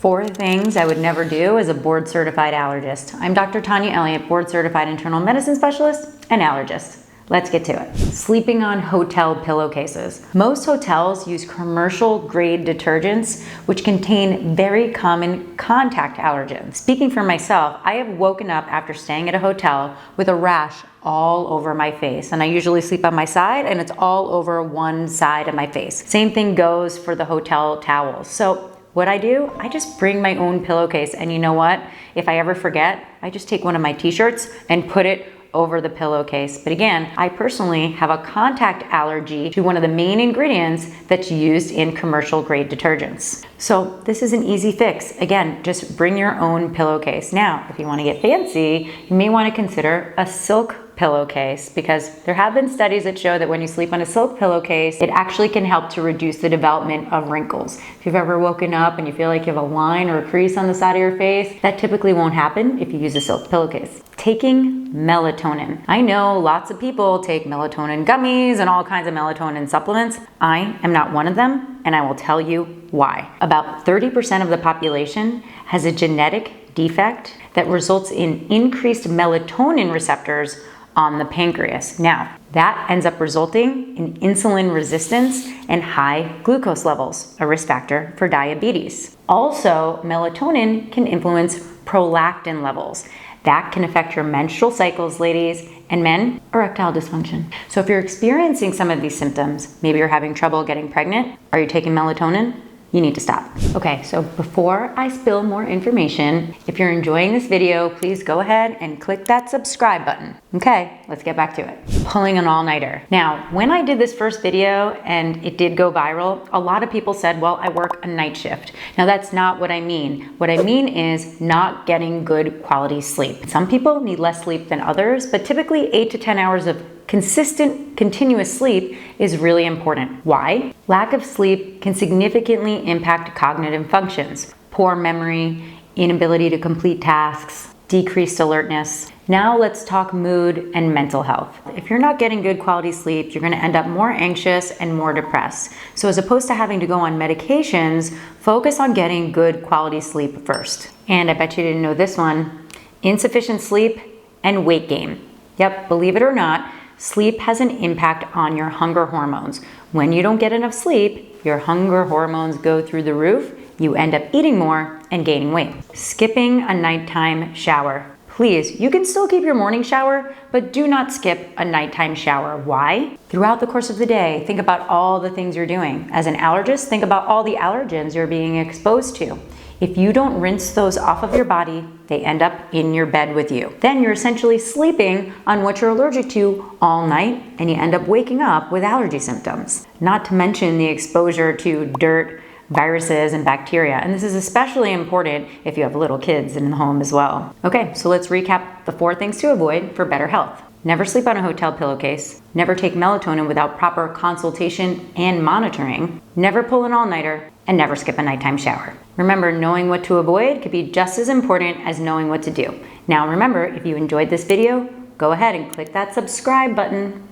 4 things I would never do as a board-certified allergist. I'm Dr. Tania Elliott, board-certified internal medicine specialist and allergist. Let's get to it. Sleeping on hotel pillowcases. Most hotels use commercial-grade detergents, which contain very common contact allergens. Speaking for myself, I have woken up after staying at a hotel with a rash all over my face, and I usually sleep on my side, and it's all over one side of my face. Same thing goes for the hotel towels. So what I do, I just bring my own pillowcase, and you know what? If I ever forget, I just take one of my t-shirts and put it over the pillowcase. But again, I personally have a contact allergy to one of the main ingredients that's used in commercial grade detergents. So this is an easy fix. Again, just bring your own pillowcase. Now, if you want to get fancy, you may want to consider a silk pillowcase, because there have been studies that show that when you sleep on a silk pillowcase, it actually can help to reduce the development of wrinkles. If you've ever woken up and you feel like you have a line or a crease on the side of your face, that typically won't happen if you use a silk pillowcase. Taking melatonin. I know lots of people take melatonin gummies and all kinds of melatonin supplements. I am not one of them, and I will tell you why. About 30% of the population has a genetic defect that results in increased melatonin receptors on the pancreas. Now, that ends up resulting in insulin resistance and high glucose levels, a risk factor for diabetes. Also, melatonin can influence prolactin levels. That can affect your menstrual cycles, ladies, and men, erectile dysfunction. So if you're experiencing some of these symptoms, maybe you're having trouble getting pregnant, are you taking melatonin? You need to stop. Okay, so before I spill more information, if you're enjoying this video, please go ahead and click that subscribe button. Okay, let's get back to it. Pulling an all-nighter. Now, when I did this first video and it did go viral, a lot of people said, well, I work a night shift. Now that's not what I mean. What I mean is not getting good quality sleep. Some people need less sleep than others, but typically 8 to 10 hours of consistent, continuous sleep is really important. Why? Lack of sleep can significantly impact cognitive functions, poor memory, inability to complete tasks, decreased alertness. Now let's talk mood and mental health. If you're not getting good quality sleep, you're gonna end up more anxious and more depressed. So as opposed to having to go on medications, focus on getting good quality sleep first. And I bet you didn't know this one, insufficient sleep and weight gain. Yep, believe it or not, sleep has an impact on your hunger hormones. When you don't get enough sleep, your hunger hormones go through the roof, you end up eating more and gaining weight. Skipping a nighttime shower. Please, you can still keep your morning shower, but do not skip a nighttime shower. Why? Throughout the course of the day, think about all the things you're doing. As an allergist, think about all the allergens you're being exposed to. If you don't rinse those off of your body, they end up in your bed with you. Then you're essentially sleeping on what you're allergic to all night, and you end up waking up with allergy symptoms. Not to mention the exposure to dirt, viruses, and bacteria. And this is especially important if you have little kids in the home as well. Okay, so let's recap the 4 things to avoid for better health. Never sleep on a hotel pillowcase. Never take melatonin without proper consultation and monitoring. Never pull an all-nighter, and never skip a nighttime shower. Remember, knowing what to avoid could be just as important as knowing what to do. Now remember, if you enjoyed this video, go ahead and click that subscribe button.